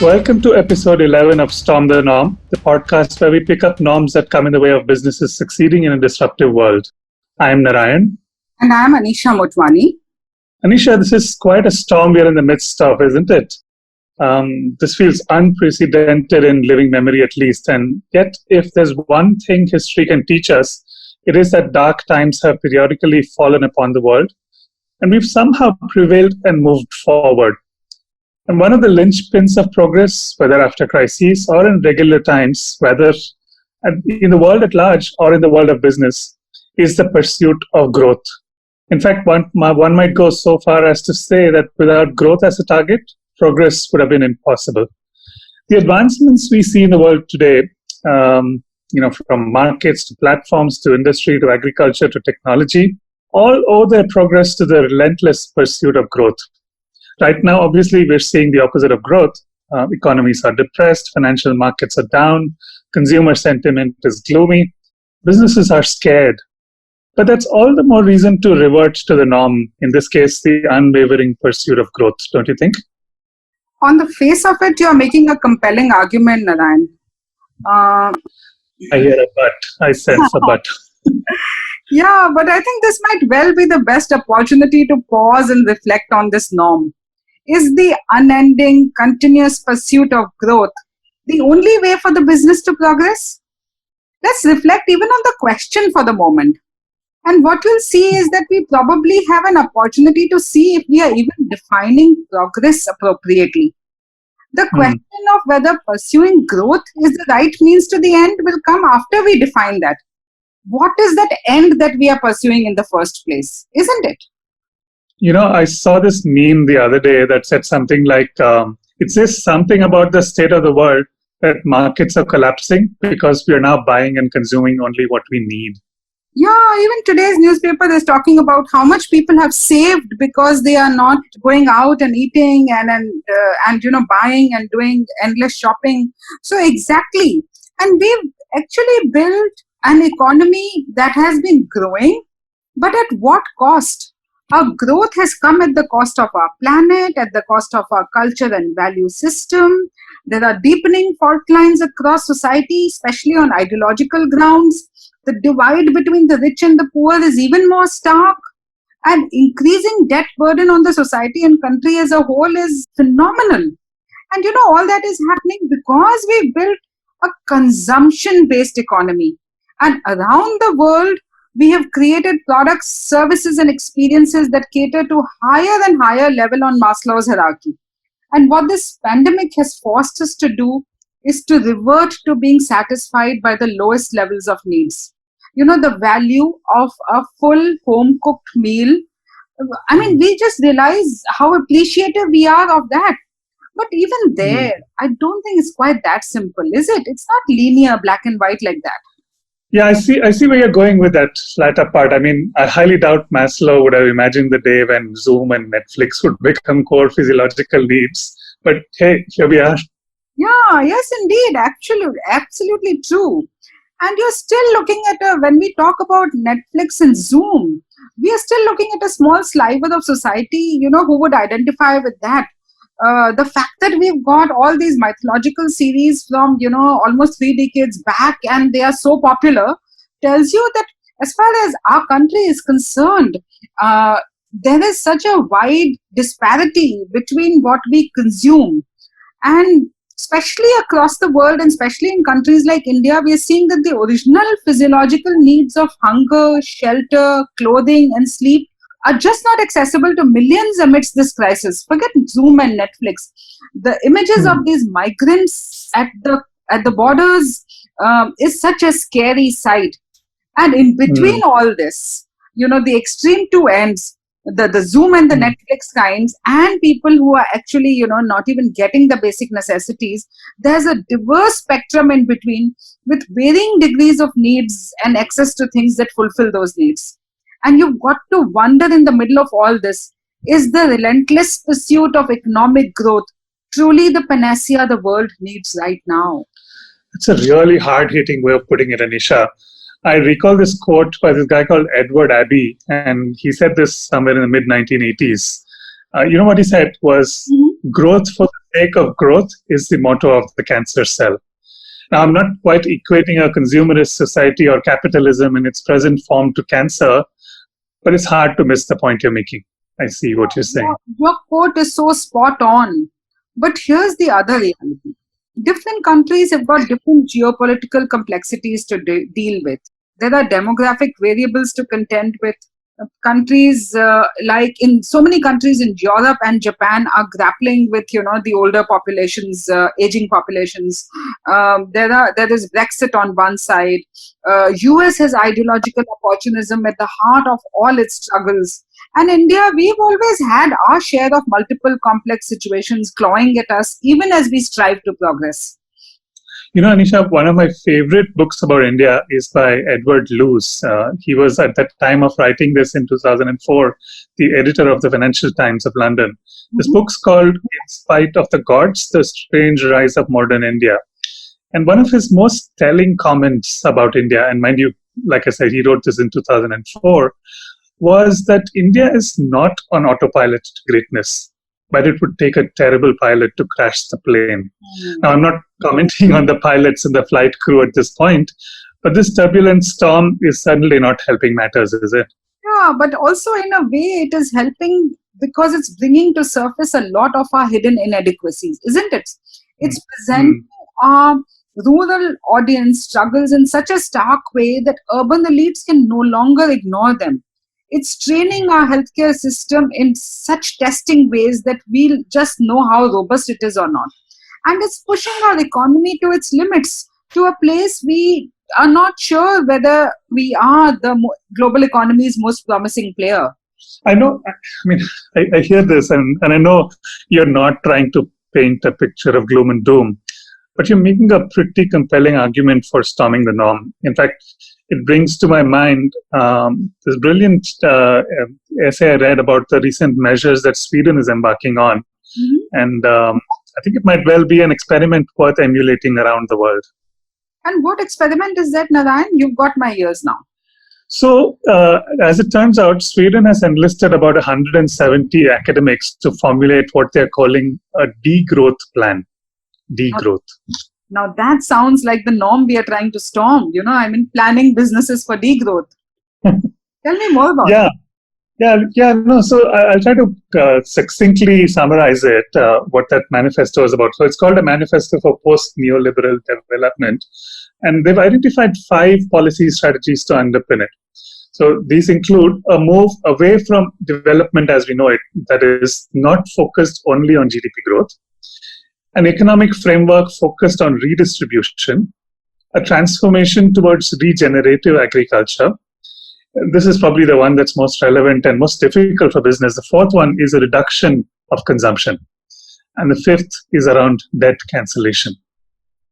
Welcome to episode 11 of Storm the Norm, the podcast where we pick up norms that come in the way of businesses succeeding in a disruptive world. I am Narayan. And I am Anisha Motwani. Anisha, this is quite a storm we're in the midst of, isn't it? This feels unprecedented in living memory, at least. And yet, if there's one thing history can teach us, it is that dark times have periodically fallen upon the world, and we've somehow prevailed and moved forward. And one of the linchpins of progress, whether after crises or in regular times, whether in the world at large or in the world of business, is the pursuit of growth. In fact, one might go so far as to say that without growth as a target, progress would have been impossible. The advancements we see in the world today, from markets to platforms to industry to agriculture to technology, all owe their progress to the relentless pursuit of growth. Right now, obviously, we're seeing the opposite of growth. Economies are depressed, financial markets are down, consumer sentiment is gloomy, businesses are scared. But that's all the more reason to revert to the norm, in this case, the unwavering pursuit of growth, don't you think? On the face of it, you're making a compelling argument, Narayan. I hear a but. I sense a but. Yeah, but I think this might well be the best opportunity to pause and reflect on this norm. Is the unending, continuous pursuit of growth the only way for the business to progress? Let's reflect even on the question for the moment. And what we'll see is that we probably have an opportunity to see if we are even defining progress appropriately. The question of whether pursuing growth is the right means to the end will come after we define that. What is that end that we are pursuing in the first place, isn't it? I saw this meme the other day that said something like, it says something about the state of the world that markets are collapsing because we are now buying and consuming only what we need. Yeah, even today's newspaper is talking about how much people have saved because they are not going out and eating and buying and doing endless shopping. So exactly. And we've actually built an economy that has been growing, but at what cost? Our growth has come at the cost of our planet, at the cost of our culture and value system. There are deepening fault lines across society, especially on ideological grounds. The divide between the rich and the poor is even more stark. And increasing debt burden on the society and country as a whole is phenomenal. And all that is happening because we built a consumption-based economy. And around the world, we have created products, services, and experiences that cater to higher and higher level on Maslow's hierarchy. And what this pandemic has forced us to do is to revert to being satisfied by the lowest levels of needs. The value of a full home-cooked meal. I mean, we just realize how appreciative we are of that. But even there, I don't think it's quite that simple, is it? It's not linear, black and white like that. Yeah, I see where you're going with that latter part. I mean, I highly doubt Maslow would have imagined the day when Zoom and Netflix would become core physiological needs. But hey, here we are. Yeah, yes, indeed. Absolutely true. And you're still looking at when we talk about Netflix and Zoom, we are still looking at a small sliver of society, who would identify with that. The fact that we've got all these mythological series from, almost 3 decades back and they are so popular tells you that as far as our country is concerned, there is such a wide disparity between what we consume. And especially across the world and especially in countries like India, we are seeing that the original physiological needs of hunger, shelter, clothing and sleep are just not accessible to millions amidst this crisis. Forget Zoom and Netflix. The images of these migrants at the borders is such a scary sight. And in between all this, the extreme two ends, the Zoom and the Netflix kinds, and people who are actually, not even getting the basic necessities, there's a diverse spectrum in between with varying degrees of needs and access to things that fulfill those needs. And you've got to wonder in the middle of all this, is the relentless pursuit of economic growth truly the panacea the world needs right now? It's a really hard-hitting way of putting it, Anisha. I recall this quote by this guy called Edward Abbey, and he said this somewhere in the mid-1980s. You know what he said was, growth for the sake of growth is the motto of the cancer cell. Now, I'm not quite equating a consumerist society or capitalism in its present form to cancer, but it's hard to miss the point you're making. I see what you're saying. Your quote is so spot on. But here's the other reality. Different countries have got different geopolitical complexities to deal with. There are demographic variables to contend with. Countries like in so many countries in Europe and Japan are grappling with the older populations, aging populations. There is Brexit on one side. US has ideological opportunism at the heart of all its struggles. And India, we've always had our share of multiple complex situations clawing at us, even as we strive to progress. Anisha, one of my favorite books about India is by Edward Luce. He was, at that time of writing this in 2004, the editor of the Financial Times of London. This book's called In Spite of the Gods, The Strange Rise of Modern India. And one of his most telling comments about India, and mind you, like I said, he wrote this in 2004, was that India is not on autopilot to greatness, but it would take a terrible pilot to crash the plane. Now, I'm not commenting on the pilots and the flight crew at this point, but this turbulent storm is certainly not helping matters, is it? Yeah, but also in a way it is helping because it's bringing to surface a lot of our hidden inadequacies, isn't it? It's presenting our rural audience struggles in such a stark way that urban elites can no longer ignore them. It's training our healthcare system in such testing ways that we'll just know how robust it is or not. And it's pushing our economy to its limits, to a place we are not sure whether we are the global economy's most promising player. I know, I hear this, and I know you're not trying to paint a picture of gloom and doom, but you're making a pretty compelling argument for storming the norm. In fact, it brings to my mind this brilliant essay I read about the recent measures that Sweden is embarking on. And I think it might well be an experiment worth emulating around the world. And what experiment is that, Narayan? You've got my ears now. So, as it turns out, Sweden has enlisted about 170 academics to formulate what they're calling a degrowth plan. Degrowth. Now that sounds like the norm we are trying to storm. Planning businesses for degrowth. Tell me more about it. No. So I'll try to succinctly summarize it, what that manifesto is about. So it's called a manifesto for post-neoliberal development. And they've identified 5 policy strategies to underpin it. So these include a move away from development as we know it, that is not focused only on GDP growth, an economic framework focused on redistribution, a transformation towards regenerative agriculture. This is probably the one that's most relevant and most difficult for business. The 4th one is a reduction of consumption. And the 5th is around debt cancellation.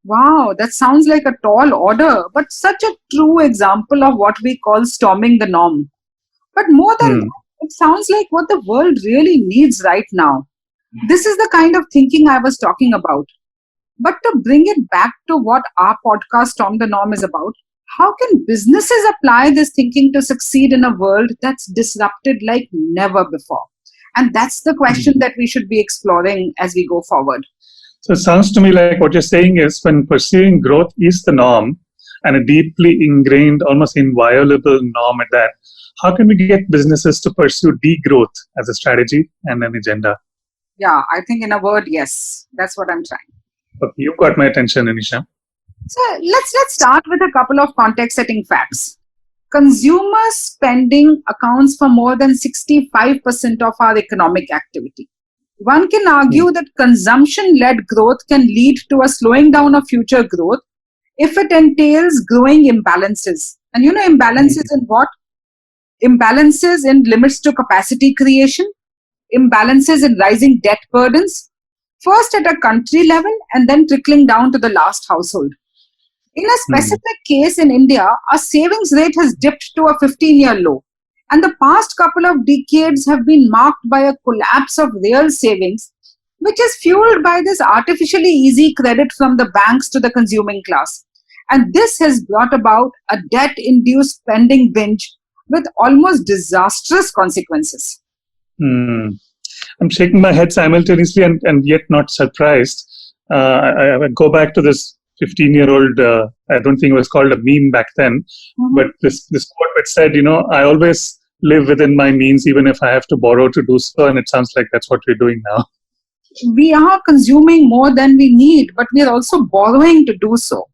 Wow, that sounds like a tall order, but such a true example of what we call storming the norm. But more than that, it sounds like what the world really needs right now. This is the kind of thinking I was talking about. But to bring it back to what our podcast Storm the Norm is about, how can businesses apply this thinking to succeed in a world that's disrupted like never before? And that's the question that we should be exploring as we go forward. So it sounds to me like what you're saying is when pursuing growth is the norm, and a deeply ingrained, almost inviolable norm at that, how can we get businesses to pursue degrowth as a strategy and an agenda? Yeah, I think in a word, yes. That's what I'm trying. Okay, you've got my attention, Anisha. So let's start with a couple of context-setting facts. Consumer spending accounts for more than 65% of our economic activity. One can argue that consumption-led growth can lead to a slowing down of future growth if it entails growing imbalances. And imbalances in what? Imbalances in limits to capacity creation, imbalances in rising debt burdens, first at a country level and then trickling down to the last household. In a specific case in India, our savings rate has dipped to a 15-year low. And the past couple of decades have been marked by a collapse of real savings, which is fueled by this artificially easy credit from the banks to the consuming class. And this has brought about a debt-induced spending binge with almost disastrous consequences. I'm shaking my head simultaneously and yet not surprised. I go back to this 15-year-old, I don't think it was called a meme back then, but this quote which said, I always live within my means, even if I have to borrow to do so. And it sounds like that's what we're doing now. We are consuming more than we need, but we are also borrowing to do so.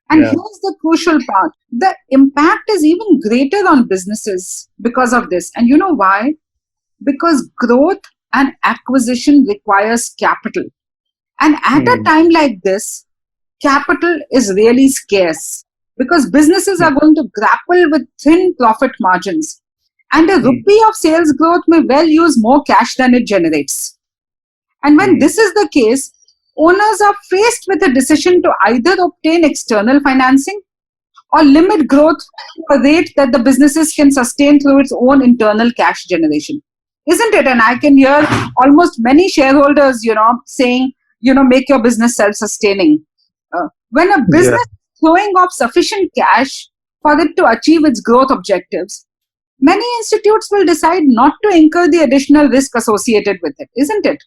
And here's the crucial part. The impact is even greater on businesses because of this. And you know why? Because growth and acquisition requires capital. And at a time like this, capital is really scarce because businesses are going to grapple with thin profit margins. And a rupee of sales growth may well use more cash than it generates. And when this is the case, owners are faced with a decision to either obtain external financing or limit growth to a rate that the businesses can sustain through its own internal cash generation. Isn't it? And I can hear almost many shareholders, saying, make your business self-sustaining. When a business is throwing off sufficient cash for it to achieve its growth objectives, many institutes will decide not to incur the additional risk associated with it, isn't it?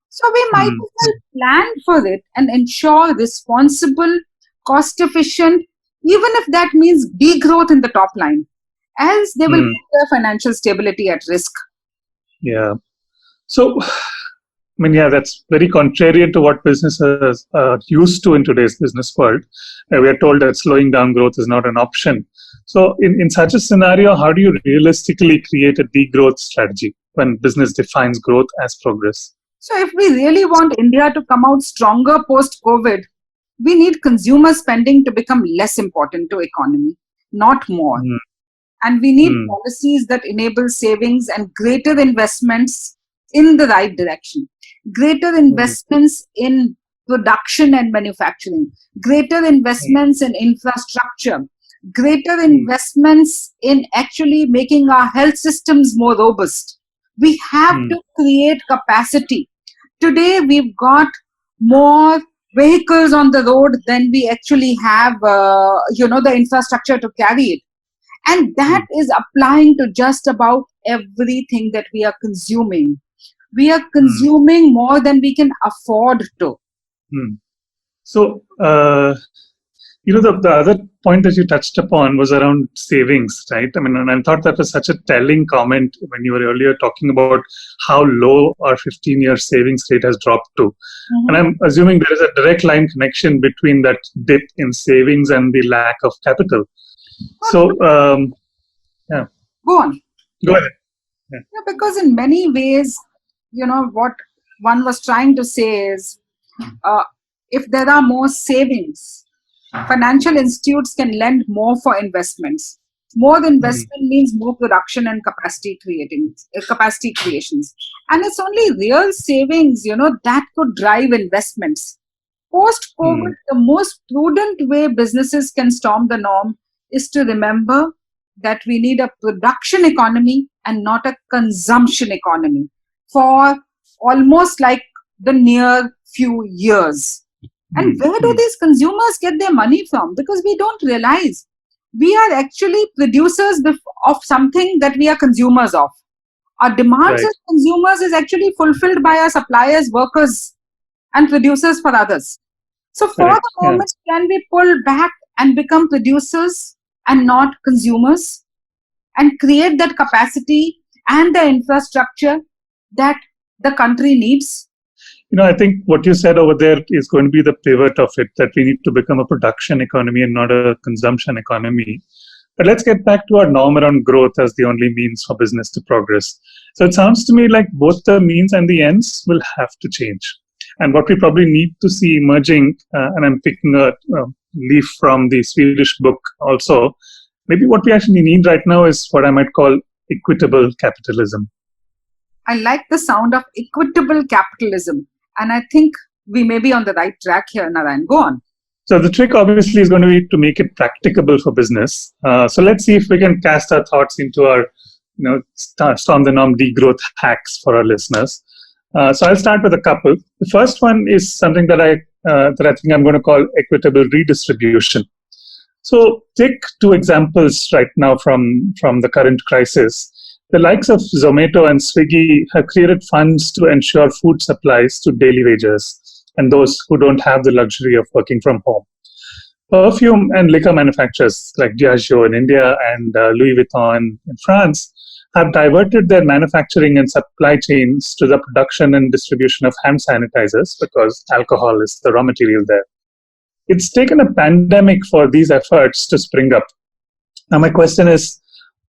So we might as well plan for it and ensure responsible, cost-efficient, even if that means degrowth in the top line, else they will put their financial stability at risk. Yeah. So, that's very contrarian to what businesses are used to in today's business world. We are told that slowing down growth is not an option. So in such a scenario, how do you realistically create a degrowth strategy when business defines growth as progress? So if we really want India to come out stronger post-COVID, we need consumer spending to become less important to economy, not more. And we need policies that enable savings and greater investments in the right direction. Greater investments in production and manufacturing. Greater investments in infrastructure. Greater investments in actually making our health systems more robust. We have to create capacity. Today, we've got more vehicles on the road than we actually have, the infrastructure to carry it. And that is applying to just about everything that we are consuming. We are consuming more than we can afford to. So, the other point that you touched upon was around savings, right? And I thought that was such a telling comment when you were earlier talking about how low our 15-year savings rate has dropped to. And I'm assuming there is a direct line connection between that dip in savings and the lack of capital. So, Go on. Go ahead. Because in many ways, what one was trying to say is, if there are more savings, financial institutes can lend more for investments. More investment means more production and capacity creations. And it's only real savings, that could drive investments. Post-COVID, the most prudent way businesses can storm the norm is to remember that we need a production economy and not a consumption economy for almost like the near few years. And where do these consumers get their money from? Because we don't realize we are actually producers of something that we are consumers of. Our demands as consumers is actually fulfilled by our suppliers, workers, and producers for others. So for the moment, can we pull back and become producers and not consumers and create that capacity and the infrastructure that the country needs? I think what you said over there is going to be the pivot of it, that we need to become a production economy and not a consumption economy. But let's get back to our norm around growth as the only means for business to progress. So it sounds to me like both the means and the ends will have to change. And what we probably need to see emerging, and I'm picking a leaf from the Swedish book also, maybe what we actually need right now is what I might call equitable capitalism. I like the sound of equitable capitalism. And I think we may be on the right track here, Narayan. Go on. So the trick obviously is going to be to make it practicable for business. So let's see if we can cast our thoughts into our, storm the norm degrowth hacks for our listeners. So I'll start with a couple. The first one is something that I think I'm going to call equitable redistribution. So take two examples right now from the current crisis. The likes of Zomato and Swiggy have created funds to ensure food supplies to daily wagers and those who don't have the luxury of working from home. Perfume and liquor manufacturers like Diageo in India and Louis Vuitton in France have diverted their manufacturing and supply chains to the production and distribution of hand sanitizers because alcohol is the raw material there. It's taken a pandemic for these efforts to spring up. Now, my question is,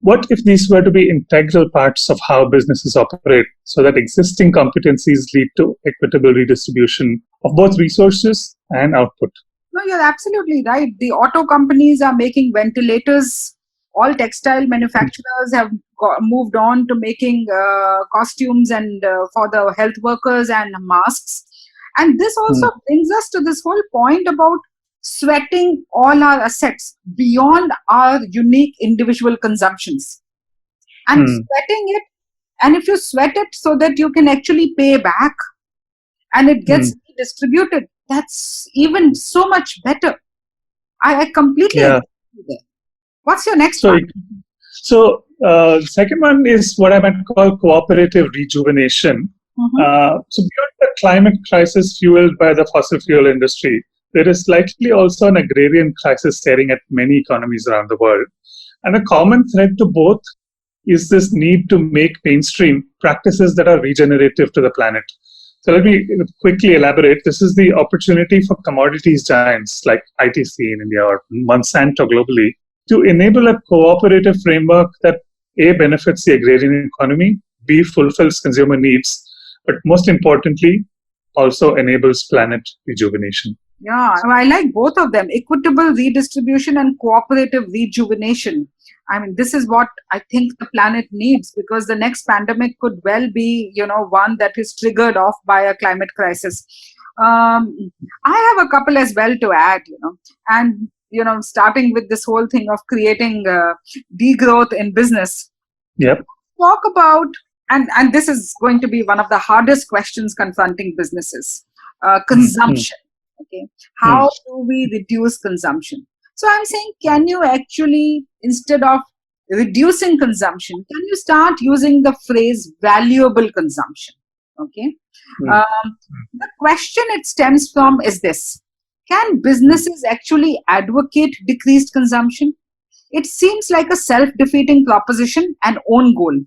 what if these were to be integral parts of how businesses operate so that existing competencies lead to equitable redistribution of both resources and output? No, you're absolutely right. The auto companies are making ventilators. All textile manufacturers have moved on to making costumes and for the health workers and masks. And this also brings us to this whole point about sweating all our assets beyond our unique individual consumptions. And sweating it, and if you sweat it so that you can actually pay back and it gets distributed, that's even so much better. I completely agree with that. What's your next one? So the second one is what I might call cooperative rejuvenation. So beyond the climate crisis fueled by the fossil fuel industry, there is likely also an agrarian crisis staring at many economies around the world. And a common thread to both is this need to make mainstream practices that are regenerative to the planet. So let me quickly elaborate. This is the opportunity for commodities giants like ITC in India or Monsanto globally to enable a cooperative framework that A, benefits the agrarian economy, B, fulfills consumer needs, but most importantly, also enables planet rejuvenation. Yeah, I like both of them, equitable redistribution and cooperative rejuvenation. I mean, this is what I think the planet needs, because the next pandemic could well be, one that is triggered off by a climate crisis. I have a couple as well to add, and, starting with this whole thing of creating degrowth in business. Yep. Talk about, and this is going to be one of the hardest questions confronting businesses, consumption. Okay, how do we reduce consumption? So I'm saying, can you actually, instead of reducing consumption, can you start using the phrase valuable consumption? Okay. The question it stems from is this: can businesses actually advocate decreased consumption? It seems like a self-defeating proposition and own goal.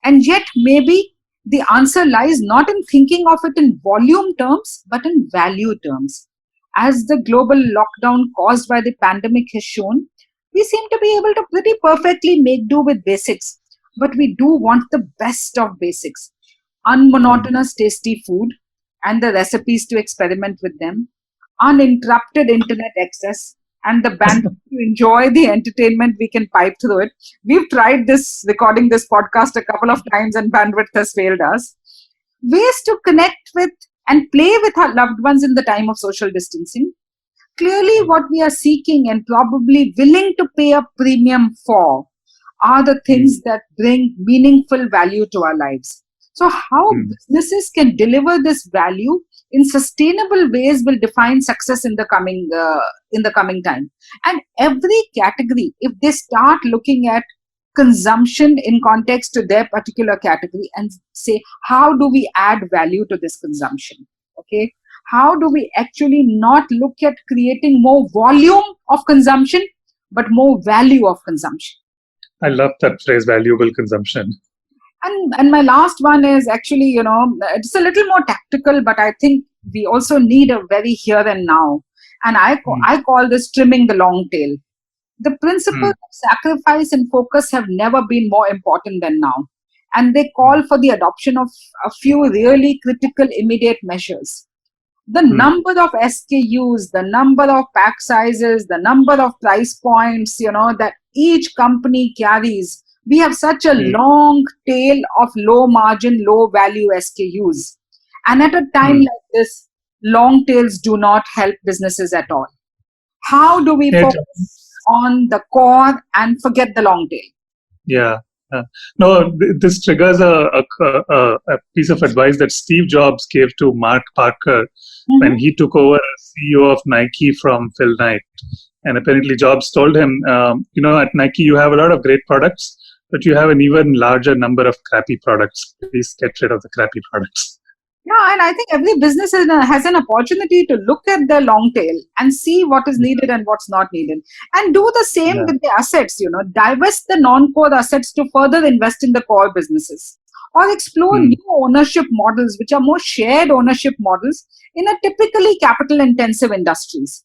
And yet maybe the answer lies not in thinking of it in volume terms, but in value terms. As the global lockdown caused by the pandemic has shown, we seem to be able to pretty perfectly make do with basics, but we do want the best of basics. Unmonotonous, tasty food and the recipes to experiment with them, uninterrupted internet access, and the bandwidth to enjoy the entertainment we can pipe through it. We've tried this, recording this podcast a couple of times, and bandwidth has failed us. Ways to connect with and play with our loved ones in the time of social distancing. Clearly, what we are seeking and probably willing to pay a premium for are the things that bring meaningful value to our lives. So how businesses can deliver this value in sustainable ways will define success in the coming time. And every category, if they start looking at consumption in context to their particular category and say, how do we add value to this consumption? Okay, how do we actually not look at creating more volume of consumption, but more value of consumption? I love that phrase, valuable consumption. And my last one is actually, it's a little more tactical, but I think we also need a very here and now. And I call this trimming the long tail. The principles of sacrifice and focus have never been more important than now. And they call for the adoption of a few really critical immediate measures. The number of SKUs, the number of pack sizes, the number of price points, that each company carries. We have such a long tail of low margin, low value SKUs. And at a time like this, long tails do not help businesses at all. How do we focus on the core and forget the long tail? Yeah. No, this triggers a piece of advice that Steve Jobs gave to Mark Parker when he took over as CEO of Nike from Phil Knight. And apparently Jobs told him, at Nike, you have a lot of great products, but you have an even larger number of crappy products. Please get rid of the crappy products. Yeah, and I think every business has an opportunity to look at the long tail and see what is needed and what's not needed. And do the same with the assets, divest the non-core assets to further invest in the core businesses. Or explore new ownership models, which are more shared ownership models in a typically capital-intensive industries.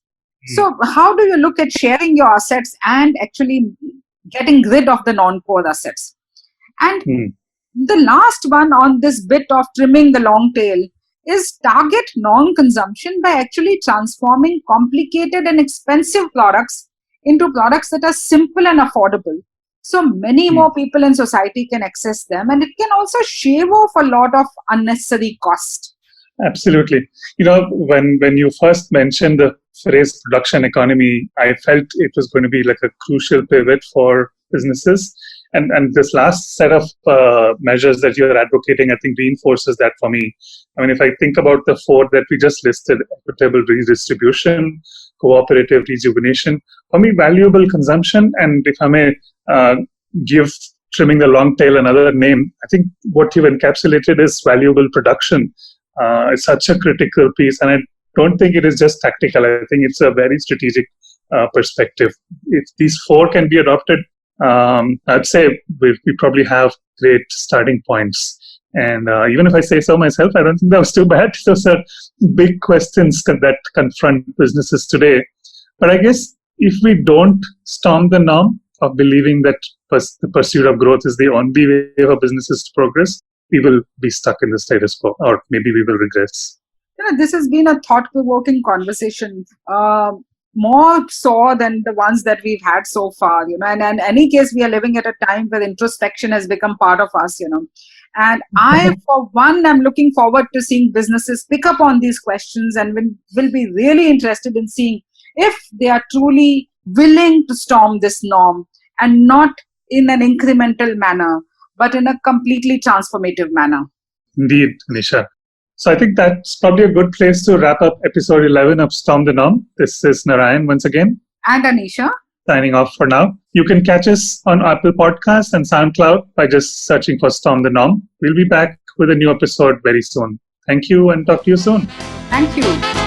So how do you look at sharing your assets and actually getting rid of the non-core assets? And the last one on this bit of trimming the long tail is target non-consumption by actually transforming complicated and expensive products into products that are simple and affordable. So many more people in society can access them, and it can also shave off a lot of unnecessary cost. Absolutely. When you first mentioned the phrase production economy, I felt it was going to be like a crucial pivot for businesses. And this last set of measures that you're advocating, I think, reinforces that for me. I mean, if I think about the four that we just listed, equitable redistribution, cooperative rejuvenation, for me, valuable consumption, and if I may give trimming the long tail another name, I think what you've encapsulated is valuable production. It's such a critical piece, and I don't think it is just tactical. I think it's a very strategic perspective. If these four can be adopted, I'd say we probably have great starting points. And even if I say so myself, I don't think that was too bad. Those are big questions that confront businesses today. But I guess if we don't storm the norm of believing that the pursuit of growth is the only way for businesses to progress, we will be stuck in the status quo, or maybe we will regress. This has been a thought-provoking conversation. More so than the ones that we've had so far, and in any case, we are living at a time where introspection has become part of us, and I, for one, am looking forward to seeing businesses pick up on these questions, and will be really interested in seeing if they are truly willing to storm this norm, and not in an incremental manner, but in a completely transformative manner. Indeed, Nisha. So I think that's probably a good place to wrap up episode 11 of Storm the Norm. This is Narayan once again. And Anisha. Signing off for now. You can catch us on Apple Podcasts and SoundCloud by just searching for Storm the Norm. We'll be back with a new episode very soon. Thank you, and talk to you soon. Thank you.